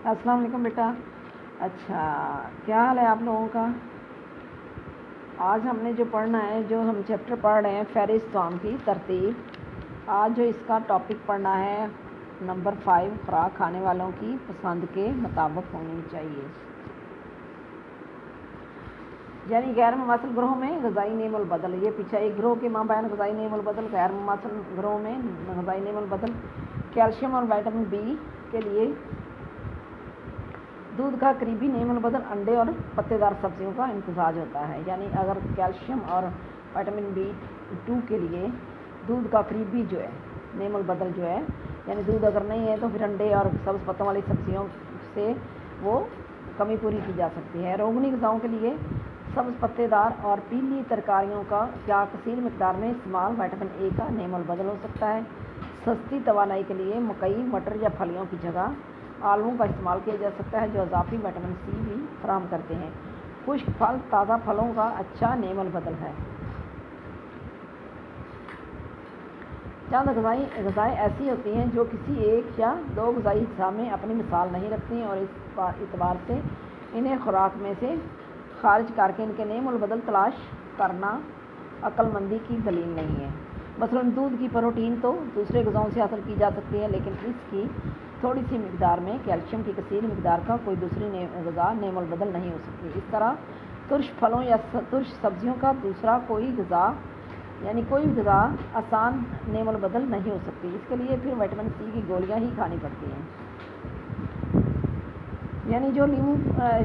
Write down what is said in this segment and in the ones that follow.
अस्सलाम वालेकुम बेटा। अच्छा, क्या हाल है आप लोगों का? आज हमने जो पढ़ना है, जो हम चैप्टर पढ़ रहे हैं फ़हरिस्त की तरतीब, आज जो इसका टॉपिक पढ़ना है नंबर 5, खुराक खाने वालों की पसंद के मुताबिक होनी चाहिए। यानी गैर मुमासिल ग्रोह में ग़िज़ाई नेमुल बदल। ये पीछे एक ग्रोह के माबैन ग़िज़ाई नेमुल बदल, गैर मुमासिल ग्रोह में ग़िज़ाई नेमुल बदल। कैल्शियम और विटामिन बी के लिए दूध का करीबी नेमुल बदल अंडे और पत्तेदार सब्जियों का इम्तिजाज होता है। यानी अगर कैल्शियम और विटामिन B2 के लिए दूध का करीबी जो है नेमुल बदल जो है, यानी दूध अगर नहीं है तो फिर अंडे और सब्ज़ पत्तों वाली सब्जियों से वो कमी पूरी की जा सकती है। रोगनी ग़िज़ाओं के लिए सब्ज़ पत्तेदार और पीली तरकारियों का कसीर मिकदार में इस्तेमाल विटामिन A का नेमुल बदल हो सकता है। सस्ती तवानाई के लिए मकई, मटर या फलियों की जगह आलू का इस्तेमाल किया जा सकता है, जो इजाफी विटामिन C भी फराहम करते हैं। खुश्क फल ताज़ा फलों का अच्छा नेमुल बदल है। चंद ग़िज़ाएँ ऐसी होती हैं जो किसी एक या दो ग़िज़ाई अज्जा में अपनी मिसाल नहीं रखती और इस एतबार से इन्हें खुराक में से खारिज करके इनके नेमुल बदल तलाश करना अक्लमंदी की दलील नहीं है। मसलन दूध की प्रोटीन तो दूसरे ग़िज़ाओं से हासिल की जा सकती है, लेकिन इसकी थोड़ी सी मिकदार में कैल्शियम की कसीर मिकदार का कोई दूसरी ग़िज़ा नेमुल बदल नहीं हो सकती। इस तरह तुर्श फलों या तुर्श सब्जियों का दूसरा कोई ग़िज़ा यानी कोई ग़िज़ा आसान नेमुल बदल नहीं हो सकती। इसके लिए फिर विटामिन C की गोलियां ही खानी पड़ती हैं। यानी जो नींबू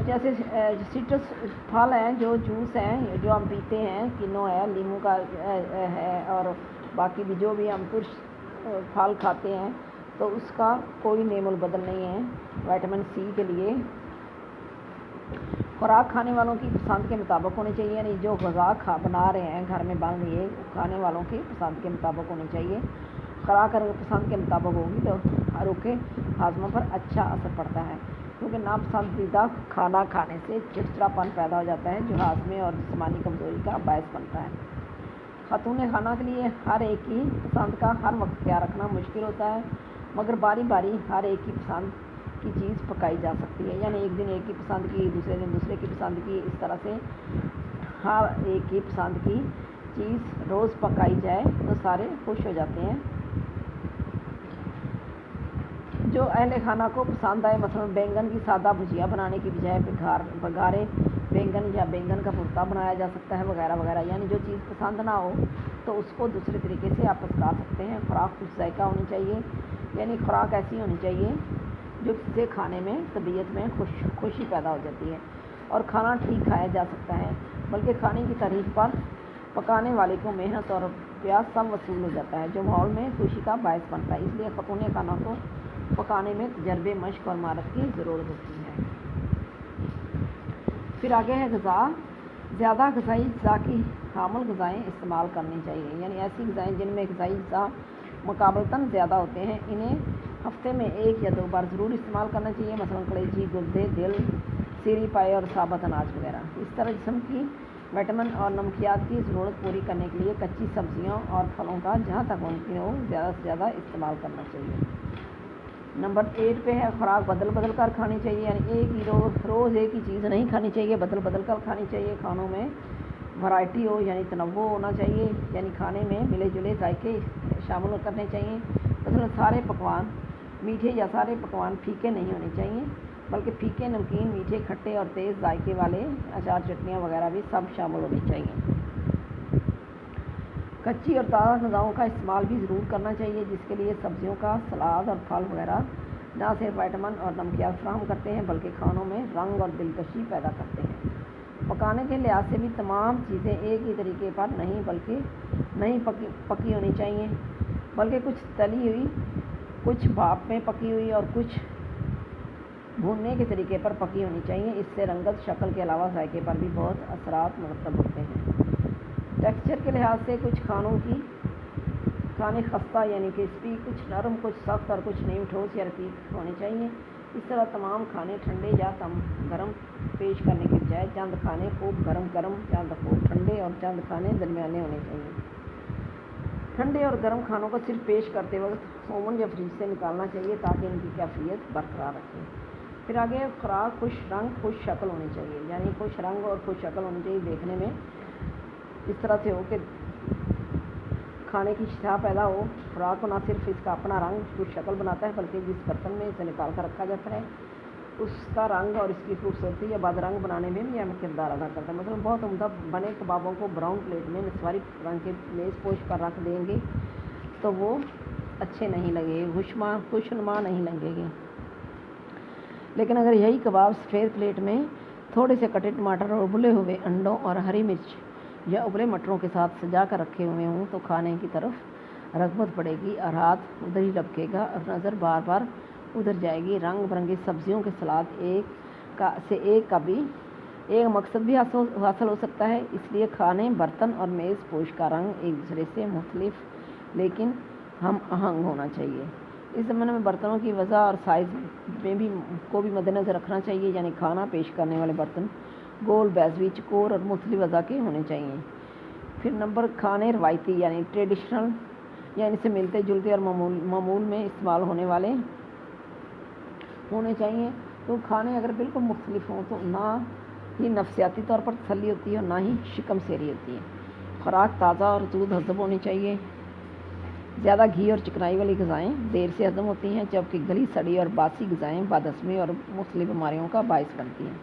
जैसे सिट्रस फल हैं, जो जूस हैं, जो हम पीते हैं, किनो है, नींबू का है और बाकी भी जो भी हम तुर्श फल खाते हैं, तो उसका कोई नेमुल बदल नहीं है विटामिन C के लिए। खुराक खाने वालों की पसंद के मुताबिक होनी चाहिए, यानी जो ग़िज़ा बना रहे हैं घर में बन रही है खाने वालों की पसंद के मुताबिक होनी चाहिए। खुराक अगर पसंद के मुताबिक होगी तो रुके हाजमा पर अच्छा असर पड़ता है, क्योंकि नापसंदीदा खाना खाने से चिड़चिड़ापन पैदा हो जाता है, जो हाजमे और जिस्मानी कमज़ोरी का बायस बनता है। खातून खाना के लिए हर एक की पसंद का हर वक्त ख्याल रखना मुश्किल होता है, मगर बारी बारी हर एक की पसंद की चीज़ पकाई जा सकती है। यानी एक दिन एक की पसंद की, दूसरे दिन दूसरे की पसंद की, इस तरह से हर एक की पसंद की चीज़ रोज़ पकाई जाए तो सारे खुश हो जाते हैं। जो अहले खाना को पसंद आए, मसलन बैंगन की सादा भुजिया बनाने की बजाय बघारे बैंगन या बैंगन का भुर्ता बनाया जा सकता है, वगैरह वगैरह। यानी जो चीज़ पसंद ना हो तो उसको दूसरे तरीके से आप पका सकते हैं। खुराक कुछ जायका होनी चाहिए, यानी खुराक ऐसी होनी चाहिए जो जिससे खाने में तबीयत में खुशी पैदा हो जाती है और खाना ठीक खाया जा सकता है, बल्कि खाने की तारीफ पर पकाने वाले को मेहनत और प्यास सब वसूल हो जाता है, जो माहौल में खुशी का बायस बनता है। इसलिए खातून खाना को पकाने में तजर्बे, मश्क और महारत की ज़रूरत होती है। फिर आगे है ग़िज़ा। ज़्यादा ग़िज़ाई अज्जा की हामिल ग़िज़ाएँ इस्तेमाल करनी चाहिए, यानी ऐसी ग़िज़ाएँ जिनमें ग़िज़ाई अज्जा मुकाबलतन ज़्यादा होते हैं, इन्हें हफ्ते में 1 या 2 बार ज़रूर इस्तेमाल करना चाहिए। मसलन कलेजी, गुर्दे, दिल, सीरी पाए और साबुत अनाज वगैरह। इस तरह जिस्म की विटामिन और नमकियात की ज़रूरत पूरी करने के लिए कच्ची सब्जियों और फलों का जहाँ तक मुमकिन हो ज़्यादा से ज़्यादा इस्तेमाल करना चाहिए। नंबर 8 पे है खुराक बदल बदल कर खानी चाहिए, यानी एक ही रोज़ एक ही चीज़ नहीं खानी चाहिए, बदल बदल कर खानी चाहिए। खानों में वैरायटी हो, यानी तनव्वुर होना चाहिए, यानी खाने में मिले जुले जायके शामिल करने चाहिए। मतलब सारे पकवान मीठे या सारे पकवान फीके नहीं होने चाहिए, बल्कि फीके, नमकीन, मीठे, खट्टे और तेज़ जायके वाले अचार, चटनियाँ वगैरह भी सब शामिल होनी चाहिए। कच्ची और ताज़ा ग़िज़ाओं का इस्तेमाल भी ज़रूर करना चाहिए, जिसके लिए सब्जियों का सलाद और फल वगैरह न सिर्फ विटामिन और नमकियात फराहम करते हैं, बल्कि खानों में रंग और दिलकशी पैदा करते हैं। पकाने के लिहाज से भी तमाम चीज़ें एक ही तरीके पर नहीं पकी होनी चाहिए, बल्कि कुछ तली हुई, कुछ भाप में पकी हुई और कुछ भूनने के तरीके पर पकी होनी चाहिए। इससे रंगत, शक्ल के अलावा जायके पर भी बहुत असरात मुरतब होते हैं। टेक्सचर के लिहाज से कुछ खाने खस्ता यानी क्रिस्पी, कुछ नरम, कुछ सख्त और कुछ नीम ठोस या रकीक होने चाहिए। इस तरह तमाम खाने ठंडे या कम गर्म पेश करने के बजाय चंद खाने खूब गर्म, चंद खूब ठंडे और चंद खाने दरमियाने होने चाहिए। ठंडे और गर्म खानों को सिर्फ पेश करते वक्त ओवन या फ्रिज से निकालना चाहिए, ताकि इनकी कैफियत बरकरार रखें। پھر آگے خوراک خوش رنگ خوش شکل ہونی چاہیے، یعنی خوش رنگ اور خوش شکل ہونی چاہیے، دیکھنے میں اس طرح سے ہو کہ کھانے کی اشتہا پیدا ہو۔ خوراک کو نہ صرف اس کا اپنا رنگ خوش شکل بناتا ہے بلکہ جس برتن میں اسے نکال کر رکھا جاتا ہے اس کا رنگ اور اس کی خوبصورتی یا بد رنگ بنانے میں بھی اہم کردار ادا کرتا ہے۔ مثلاً بہت عمدہ بنے کبابوں کو براؤن پلیٹ میں نسواری رنگ کے میز پوش پر رکھ دیں گے تو وہ اچھے نہیں لگے، خوشنما نہیں لگے گے، لیکن اگر یہی کباب سفید پلیٹ میں تھوڑے سے کٹے ٹماٹر اور ابلے ہوئے انڈوں اور ہری مرچ یا ابلے مٹروں کے ساتھ سجا کر رکھے ہوئے ہوں تو کھانے کی طرف رغبت بڑھے گی اور ہاتھ ادھر ہی لپکے گا اور نظر بار بار ادھر جائے گی۔ رنگ برنگی سبزیوں کے سلاد ایک کا بھی ایک مقصد بھی حاصل ہو سکتا ہے، اس لیے کھانے برتن اور میز پوش کا رنگ ایک دوسرے سے مختلف لیکن ہم آہنگ ہونا چاہیے۔ اس زمانے میں برتنوں کی وضع اور سائز کو بھی مد نظر رکھنا چاہیے، یعنی کھانا پیش کرنے والے برتن گول، بیضوی، چکور اور مختلف وضع کے ہونے چاہیے۔ پھر نمبر کھانے روایتی یعنی ٹریڈیشنل یا ان سے ملتے جلتے اور معمول میں استعمال ہونے والے ہونے چاہیے۔ تو کھانے اگر بالکل مختلف ہوں تو نہ ہی نفسیاتی طور پر تسلی ہوتی ہے اور نہ ہی شکم سیری ہوتی ہے۔ خوراک تازہ اور زود ہضم ہونی چاہیے۔ زیادہ گھی اور چکنائی والی غذائیں دیر سے ہضم ہوتی ہیں جبکہ گلی سڑی اور باسی غذائیں بد ہضمی اور مختلف بیماریوں کا باعث بنتی ہیں۔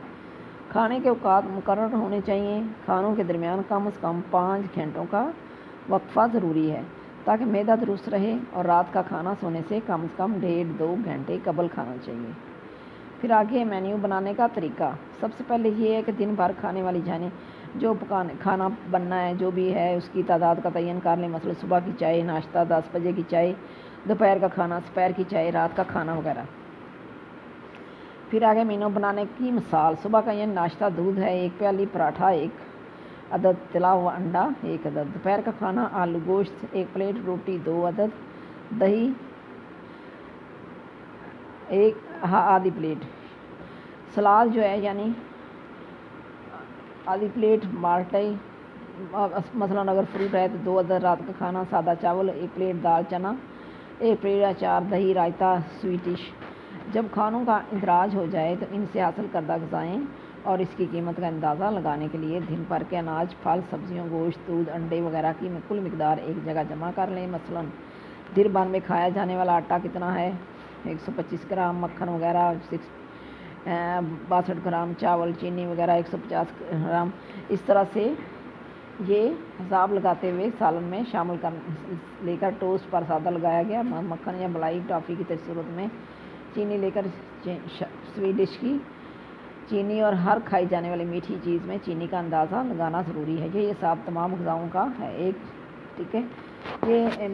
کھانے کے اوقات مقرر ہونے چاہیے۔ کھانوں کے درمیان کم از کم 5 گھنٹوں کا وقفہ ضروری ہے تاکہ معدہ درست رہے، اور رات کا کھانا سونے سے کم از کم 1.5-2 گھنٹے قبل کھانا چاہیے۔ پھر آگے مینیو بنانے کا طریقہ۔ سب سے پہلے یہ ہے کہ دن بھر کھانے والی جانیں جو کھانا بننا ہے جو بھی ہے اس کی تعداد کا تعین کر لیں، مثلا صبح کی چائے ناشتہ، 10 بجے کی چائے، دوپہر کا کھانا، دوپہر کی چائے، رات کا کھانا وغیرہ۔ پھر آگے مینو بنانے کی مثال۔ صبح کا یہ ناشتہ دودھ ہے 1 پیالی، پراٹھا 1 عدد، تلا ہوا انڈا 1 عدد۔ دوپہر کا کھانا آلو گوشت 1 پلیٹ، روٹی 2 عدد، دہی 1 آدھی پلیٹ، سلاد جو ہے یعنی آدھی پلیٹ، مالٹائی مثلاً اگر فروٹ ہے تو 2 عدد۔ رات کا کھانا سادہ چاول 1 پلیٹ، دال چنا 1 پلیٹ، اچار، دہی، رائتا، سویٹ ڈش۔ جب کھانوں کا اندراج ہو جائے تو ان سے حاصل کردہ غذائیں اور اس کی قیمت کا اندازہ لگانے کے لیے دن بھر کے اناج، پھل، سبزیوں، گوشت، دودھ، انڈے وغیرہ کی کل مقدار ایک جگہ جمع کر لیں۔ مثلاً دن بھر میں کھایا جانے والا آٹا کتنا ہے 125 گرام، مکھن وغیرہ 62 گرام، چاول، چینی وغیرہ 150 گرام۔ اس طرح سے یہ حساب لگاتے ہوئے سالن میں شامل لے کر ٹوسٹ پر سادہ لگایا گیا مکھن یا ملائی ٹافی کی صورت میں چینی لے کر سویٹ ڈش کی چینی اور ہر کھائی جانے والی میٹھی چیز میں چینی کا اندازہ لگانا ضروری ہے۔ یہ حساب تمام غذاؤں کا ہے ٹھیک ہے۔ یہ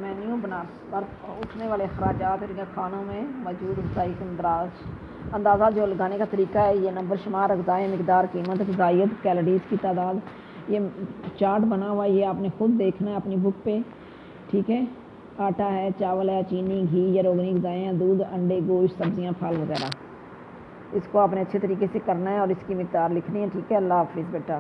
مینیو بنا پر اٹھنے والے اخراجات اور کھانوں میں موجود غذائی اندازہ جو لگانے کا طریقہ ہے، یہ نمبر شمار، غذائیں، مقدار، قیمت، غذائیت، کیلوریز کی تعداد، یہ چارٹ بنا ہوا، یہ آپ نے خود دیکھنا ہے اپنی بک پہ ٹھیک ہے۔ آٹا ہے، چاول ہے، چینی، گھی یا روغنی غذائیں ہیں، دودھ، انڈے، گوشت، سبزیاں، پھل وغیرہ۔ اس کو آپ نے اچھے طریقے سے کرنا ہے اور اس کی مقدار لکھنی ہے ٹھیک ہے۔ اللہ حافظ بیٹا۔